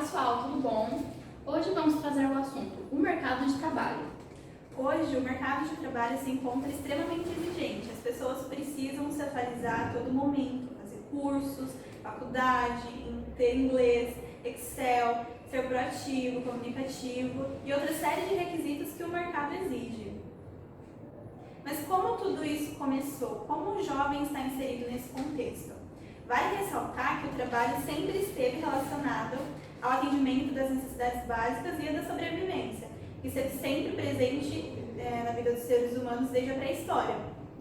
pessoal, tudo bom? Hoje vamos trazer o assunto, o mercado de trabalho. Hoje, o mercado de trabalho se encontra extremamente exigente. As pessoas precisam se atualizar a todo momento, fazer cursos, faculdade, ter inglês, Excel, ser proativo, comunicativo e outra série de requisitos que o mercado exige. Mas como tudo isso começou? Como o jovem está inserido nesse contexto? Vale ressaltar que o trabalho sempre esteve relacionado ao atendimento das necessidades básicas e da sobrevivência, que esteve sempre presente na vida dos seres humanos desde a pré-história.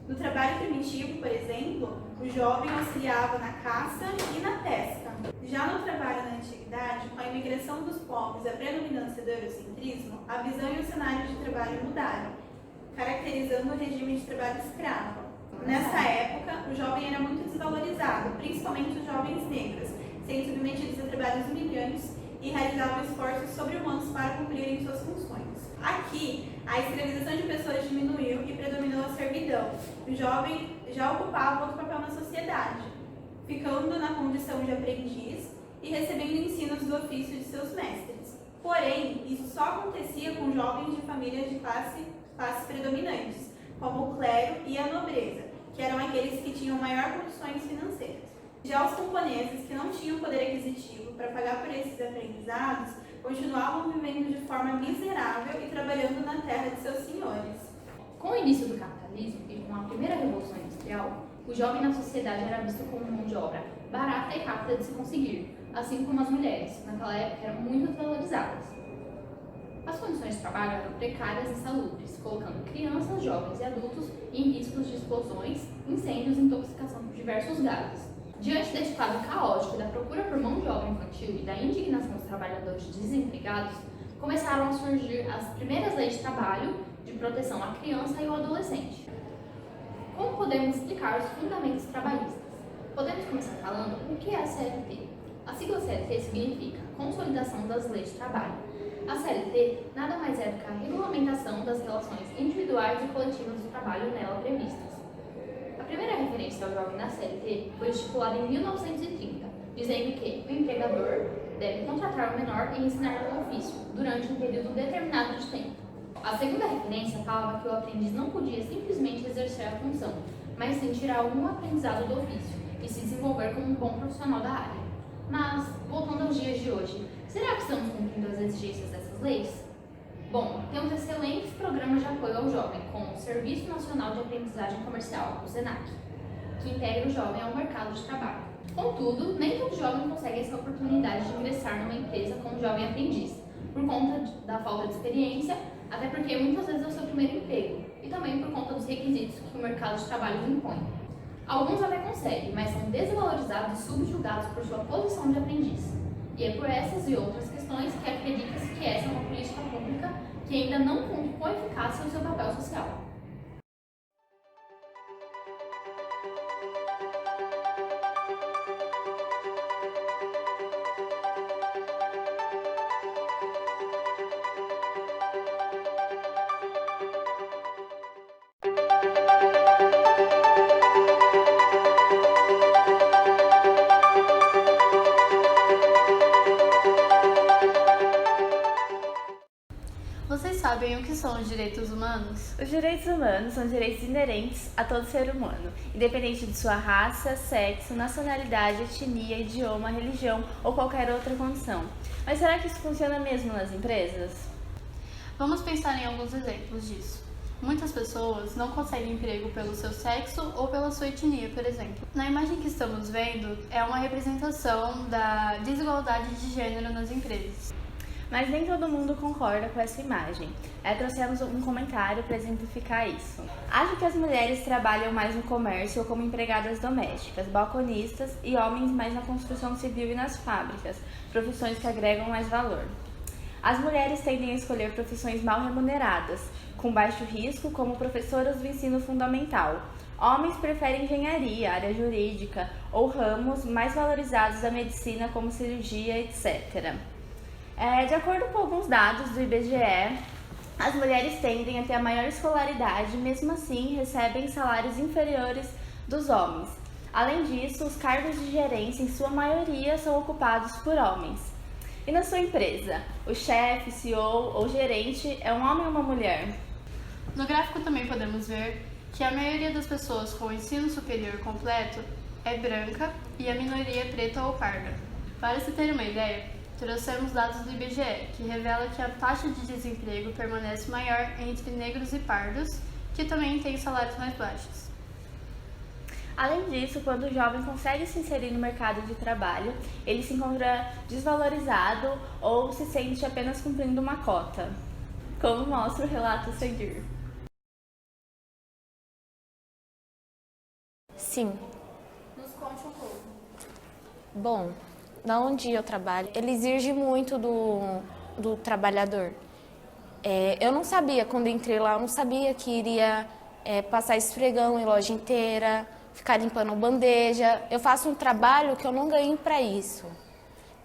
No trabalho primitivo, por exemplo, o jovem auxiliava na caça e na pesca. Já no trabalho na antiguidade, com a imigração dos povos e a predominância do eurocentrismo, a visão e o cenário de trabalho mudaram, caracterizando o regime de trabalho escravo. Nessa época, o jovem era muito desvalorizado, principalmente os jovens negros, sendo submetidos a trabalhos humilhantes e realizavam esforços sobre-humanos para cumprirem suas funções. Aqui, a escravização de pessoas diminuiu e predominou a servidão. O jovem já ocupava outro papel na sociedade, ficando na condição de aprendiz e recebendo ensinos do ofício de seus mestres. Porém, isso só acontecia com jovens de famílias de classes predominantes, como o clero e a nobreza, que eram aqueles que tinham maior condições financeiras. Já os camponeses, que não tinham poder aquisitivo para pagar por esses aprendizados, continuavam vivendo de forma miserável e trabalhando na terra de seus senhores. Com o início do capitalismo e com a primeira revolução industrial, o jovem na sociedade era visto como mão de obra barata e rápida de se conseguir, assim como as mulheres, naquela época eram muito valorizadas. As condições de trabalho eram precárias e insalubres, colocando crianças, jovens e adultos em riscos de explosões, incêndios e intoxicação por diversos gases. Diante deste quadro caótico da procura por mão de obra infantil e da indignação dos trabalhadores desempregados, começaram a surgir as primeiras leis de trabalho de proteção à criança e ao adolescente. Como podemos explicar os fundamentos trabalhistas? Podemos começar falando o que é a CLT. A sigla CLT significa Consolidação das Leis de Trabalho. A CLT nada mais é do que a regulamentação das relações individuais e coletivas do trabalho nela previstas. A primeira referência ao jovem na CLT foi estipulada em 1930, dizendo que o empregador deve contratar o menor e ensinar um ofício durante um período determinado de tempo. A segunda referência falava que o aprendiz não podia simplesmente exercer a função, mas sim tirar algum aprendizado do ofício e se desenvolver como um bom profissional da área. Mas, voltando aos dias de hoje, será que estamos cumprindo as exigências dessas leis? Bom, temos excelentes programas de apoio ao jovem, como o Serviço Nacional de Aprendizagem Comercial, o SENAC, que integra o jovem ao mercado de trabalho. Contudo, nem todo jovem consegue essa oportunidade de ingressar numa empresa como jovem aprendiz, por conta da falta de experiência, até porque muitas vezes é o seu primeiro emprego, e também por conta dos requisitos que o mercado de trabalho impõe. Alguns até conseguem, mas são desvalorizados e subjugados por sua posição de aprendiz. E é por essas e outras questões que acredita-se que essa é uma política pública que ainda não cumpre com eficácia o seu papel social. Vocês sabem o que são os direitos humanos? Os direitos humanos são direitos inerentes a todo ser humano, independente de sua raça, sexo, nacionalidade, etnia, idioma, religião ou qualquer outra condição. Mas será que isso funciona mesmo nas empresas? Vamos pensar em alguns exemplos disso. Muitas pessoas não conseguem emprego pelo seu sexo ou pela sua etnia, por exemplo. Na imagem que estamos vendo, é uma representação da desigualdade de gênero nas empresas. Mas nem todo mundo concorda com essa imagem. Trouxemos um comentário para exemplificar isso. Acho que as mulheres trabalham mais no comércio ou como empregadas domésticas, balconistas e homens mais na construção civil e nas fábricas, profissões que agregam mais valor. As mulheres tendem a escolher profissões mal remuneradas, com baixo risco, como professoras do ensino fundamental. Homens preferem engenharia, área jurídica ou ramos mais valorizados da medicina, como cirurgia, etc. De acordo com alguns dados do IBGE, as mulheres tendem a ter a maior escolaridade, mesmo assim recebem salários inferiores dos homens. Além disso, os cargos de gerência, em sua maioria, são ocupados por homens. E na sua empresa, o chefe, CEO ou gerente é um homem ou uma mulher? No gráfico também podemos ver que a maioria das pessoas com ensino superior completo é branca e a minoria é preta ou parda. Para se ter uma ideia, trouxemos dados do IBGE, que revela que a taxa de desemprego permanece maior entre negros e pardos, que também têm salários mais baixos. Além disso, quando o jovem consegue se inserir no mercado de trabalho, ele se encontra desvalorizado ou se sente apenas cumprindo uma cota, como mostra o relato a seguir. Sim. Nos conte um pouco. Bom, na onde eu trabalho, ele exige muito do trabalhador. Eu não sabia, quando entrei lá, eu não sabia que iria passar esfregão em loja inteira, ficar limpando bandeja. Eu faço um trabalho que eu não ganho para isso.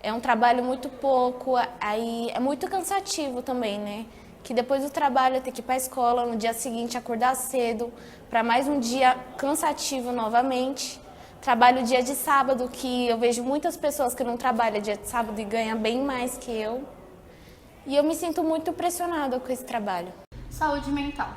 É um trabalho muito pouco, aí é muito cansativo também, né? Que depois do trabalho eu tenho que ir para a escola, no dia seguinte acordar cedo, para mais um dia cansativo novamente. Trabalho dia de sábado, que eu vejo muitas pessoas que não trabalham dia de sábado e ganham bem mais que eu. E eu me sinto muito pressionada com esse trabalho. Saúde mental.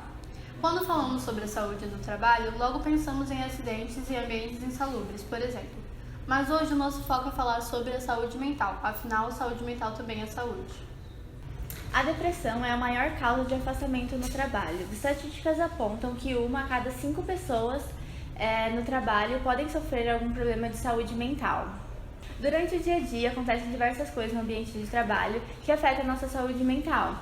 Quando falamos sobre a saúde do trabalho, logo pensamos em acidentes e ambientes insalubres, por exemplo. Mas hoje o nosso foco é falar sobre a saúde mental, afinal, saúde mental também é saúde. A depressão é a maior causa de afastamento no trabalho. Estatísticas apontam que 1 a cada 5 pessoas no trabalho podem sofrer algum problema de saúde mental. Durante o dia a dia acontecem diversas coisas no ambiente de trabalho que afetam a nossa saúde mental,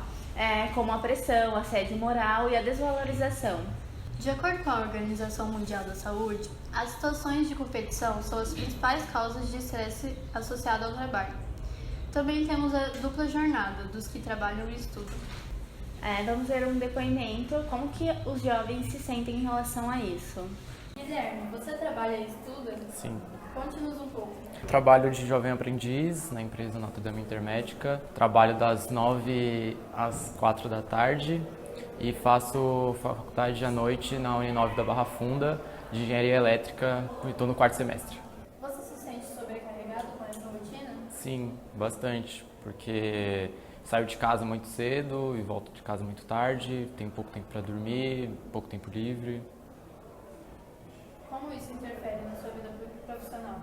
como a pressão, assédio moral e a desvalorização. De acordo com a Organização Mundial da Saúde, as situações de competição são as principais causas de estresse associado ao trabalho. Também temos a dupla jornada dos que trabalham e estudam. Vamos ver um depoimento, como que os jovens se sentem em relação a isso. Guilherme, você trabalha e estuda? Sim. Conte-nos um pouco. Trabalho de jovem aprendiz na empresa Notre Dame Intermédica. Trabalho das 9 às 4 da tarde e faço faculdade à noite na Uninove da Barra Funda de Engenharia Elétrica e estou no 4º semestre. Você se sente sobrecarregado com essa rotina? Sim, bastante, porque saio de casa muito cedo e volto de casa muito tarde, tenho pouco tempo para dormir, pouco tempo livre. Como isso interfere na sua vida profissional?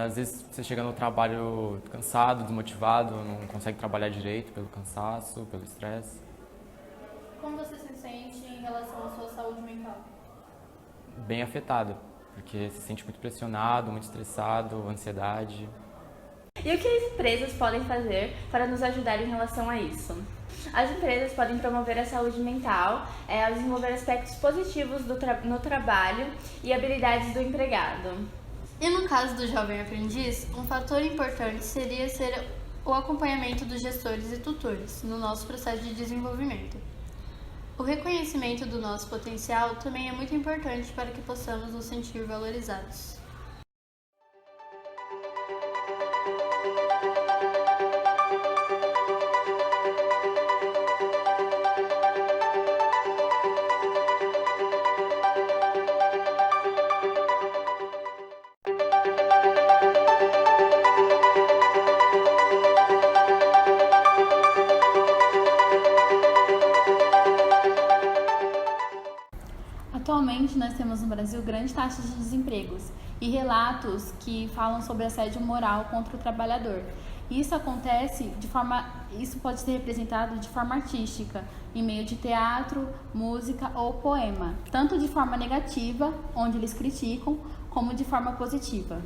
Às vezes você chega no trabalho cansado, desmotivado, não consegue trabalhar direito pelo cansaço, pelo estresse. Como você se sente em relação à sua saúde mental? Bem afetado, porque se sente muito pressionado, muito estressado, ansiedade. E o que as empresas podem fazer para nos ajudar em relação a isso? As empresas podem promover a saúde mental, ao desenvolver aspectos positivos no trabalho e habilidades do empregado. E no caso do jovem aprendiz, um fator importante seria ser o acompanhamento dos gestores e tutores no nosso processo de desenvolvimento. O reconhecimento do nosso potencial também é muito importante para que possamos nos sentir valorizados. Atualmente, nós temos no Brasil grandes taxas de desempregos e relatos que falam sobre assédio moral contra o trabalhador. Isso pode ser representado de forma artística, em meio de teatro, música ou poema, tanto de forma negativa, onde eles criticam, como de forma positiva.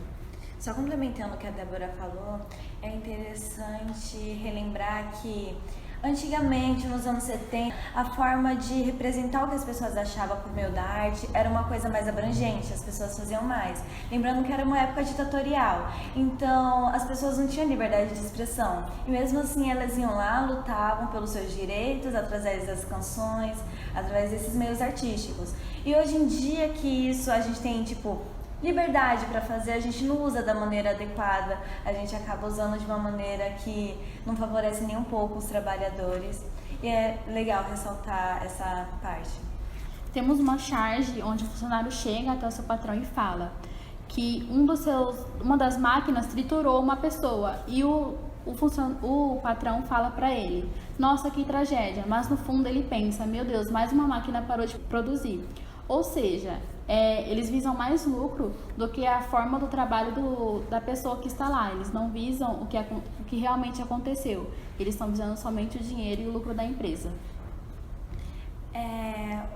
Só complementando o que a Débora falou, é interessante relembrar que antigamente, nos anos 70, a forma de representar o que as pessoas achavam por meio da arte era uma coisa mais abrangente, as pessoas faziam mais. Lembrando que era uma época ditatorial, então as pessoas não tinham liberdade de expressão. E mesmo assim elas iam lá, lutavam pelos seus direitos através das canções, através desses meios artísticos. E hoje em dia que isso a gente tem, liberdade para fazer, a gente não usa da maneira adequada, a gente acaba usando de uma maneira que não favorece nem um pouco os trabalhadores, e é legal ressaltar essa parte. Temos uma charge onde o funcionário chega até o seu patrão e fala que uma das máquinas triturou uma pessoa e o o patrão fala para ele: nossa, que tragédia, mas no fundo ele pensa: meu Deus, mais uma máquina parou de produzir. Ou seja, eles visam mais lucro do que a forma do trabalho da pessoa que está lá. Eles não visam o que realmente aconteceu. Eles estão visando somente o dinheiro e o lucro da empresa.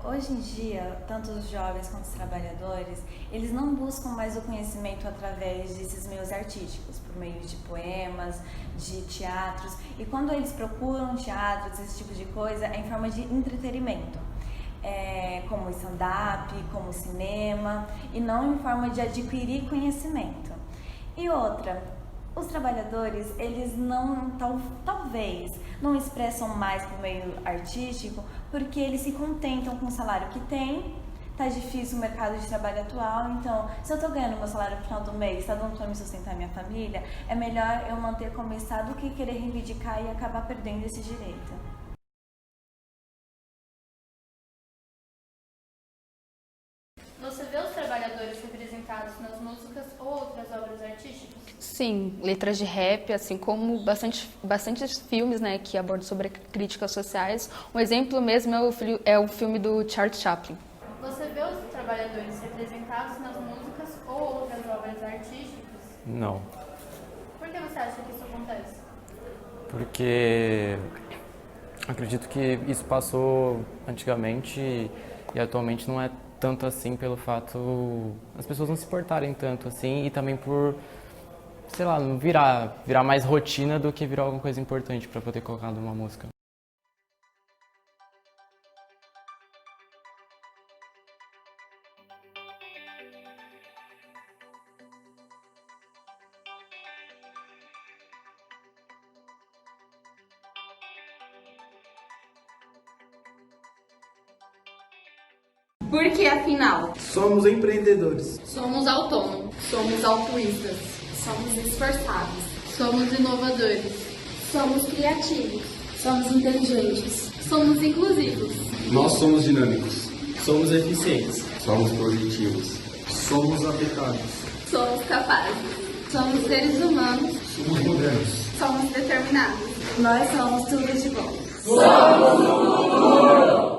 Hoje em dia, tanto os jovens quanto os trabalhadores, eles não buscam mais o conhecimento através desses meios artísticos, por meio de poemas, de teatros. E quando eles procuram teatros, esse tipo de coisa, é em forma de entretenimento. Como stand-up, como cinema, e não em forma de adquirir conhecimento. E outra, os trabalhadores, eles talvez não expressam mais por meio artístico, porque eles se contentam com o salário que tem. Tá difícil o mercado de trabalho atual, então se eu tô ganhando meu salário no final do mês, tá dando pra me sustentar minha família, é melhor eu manter como está do que querer reivindicar e acabar perdendo esse direito. Você vê os trabalhadores representados nas músicas ou outras obras artísticas? Sim, letras de rap, assim como bastantes filmes, né, que abordam sobre críticas sociais. Um exemplo mesmo é o filme do Charles Chaplin. Você vê os trabalhadores representados nas músicas ou outras obras artísticas? Não, Por que você acha que isso acontece? porque acredito que isso passou antigamente e atualmente não é tanto assim, pelo fato as pessoas não se portarem tanto assim, e também por, sei lá, não virar mais rotina do que virar alguma coisa importante para poder colocar numa música. Porque afinal, somos empreendedores, Somos autônomos, somos altruístas, somos esforçados, Somos inovadores. somos criativos, somos inteligentes, somos inclusivos. nós somos dinâmicos, Somos eficientes. somos positivos, Somos aplicados. Somos capazes. Somos seres humanos. somos modernos. somos determinados. Nós somos tudo de bom. Somos o futuro!